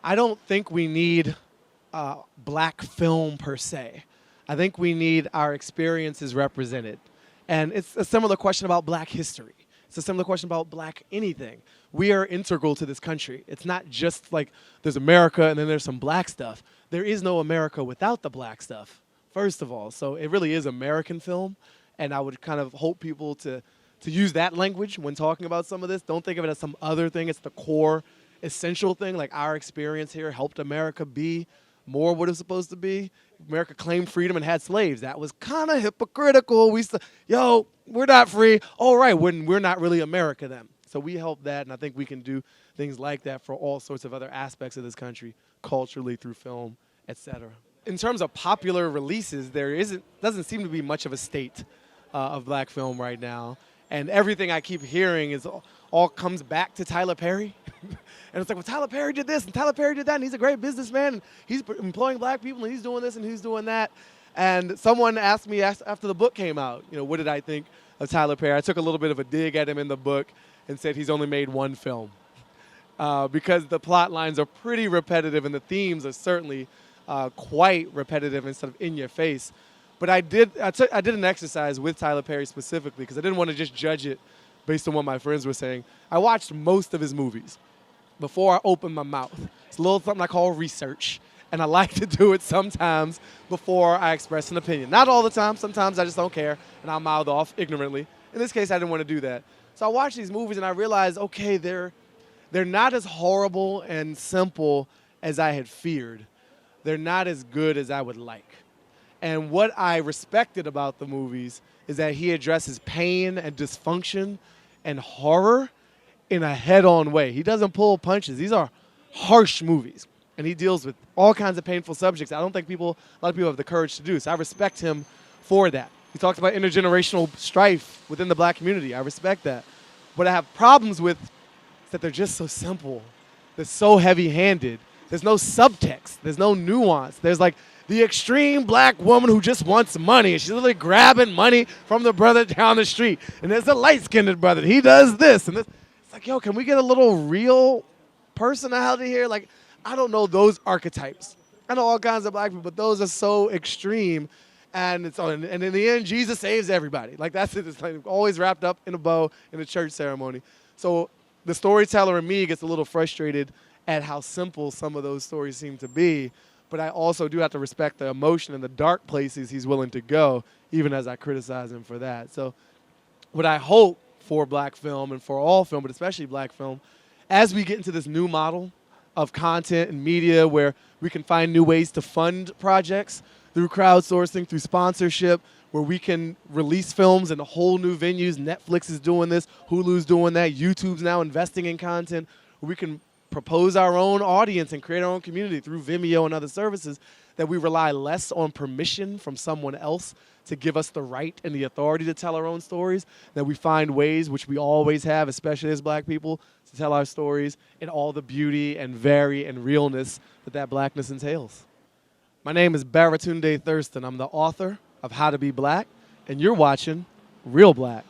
I don't think we need black film per se. I think we need our experiences represented. And it's a similar question about black history. It's a similar question about black anything. We are integral to this country. It's not just like there's America and then there's some black stuff. There is no America without the black stuff, first of all. So it really is American film. And I would kind of hope people to use that language when talking about some of this. Don't think of it as some other thing. It's the core, essential thing. Like our experience here helped America be more what it's supposed to be. America claimed freedom and had slaves. That was kind of hypocritical. We're not free. All right, we're not really America then. So we help that, and I think we can do things like that for all sorts of other aspects of this country, culturally, through film, etc. In terms of popular releases, doesn't seem to be much of a state of black film right now. And everything I keep hearing is all comes back to Tyler Perry. And it's like, well, Tyler Perry did this, and Tyler Perry did that, and he's a great businessman, and he's employing black people, and he's doing this, and he's doing that. And someone asked me after the book came out, what did I think of Tyler Perry? I took a little bit of a dig at him in the book and said he's only made one film. Because the plot lines are pretty repetitive, and the themes are certainly quite repetitive and sort of in your face. But I did an exercise with Tyler Perry specifically because I didn't want to just judge it based on what my friends were saying. I watched most of his movies before I opened my mouth. It's a little something I call research, and I like to do it sometimes before I express an opinion. Not all the time. Sometimes I just don't care, and I'll mouth off ignorantly. In this case, I didn't want to do that. So I watched these movies, and I realized, okay, they're not as horrible and simple as I had feared. They're not as good as I would like. And what I respected about the movies is that he addresses pain and dysfunction and horror in a head-on way. He doesn't pull punches. These are harsh movies, and he deals with all kinds of painful subjects I don't think a lot of people have the courage to do. So I respect him for that. He talks about intergenerational strife within the black community. I respect that. What I have problems with is that they're just so simple. They're so heavy-handed. There's no subtext. There's no nuance. There's like the extreme black woman who just wants money. And she's literally grabbing money from the brother down the street. And there's a light-skinned brother. He does this and this. It's like, yo, can we get a little real personality here? Like, I don't know those archetypes. I know all kinds of black people, but those are so extreme. And in the end, Jesus saves everybody. Like, that's it. It's like always wrapped up in a bow in a church ceremony. So the storyteller in me gets a little frustrated at how simple some of those stories seem to be. But I also do have to respect the emotion and the dark places he's willing to go, even as I criticize him for that. So what I hope for black film and for all film, but especially black film, as we get into this new model of content and media where we can find new ways to fund projects through crowdsourcing, through sponsorship, where we can release films in whole new venues. Netflix is doing this. Hulu's doing that. YouTube's now investing in content. Where we can propose our own audience and create our own community through Vimeo and other services, that we rely less on permission from someone else to give us the right and the authority to tell our own stories, that we find ways, which we always have, especially as black people, to tell our stories in all the beauty and vary and realness that blackness entails. My name is Baratunde Thurston. I'm the author of How to Be Black, and you're watching Real Black.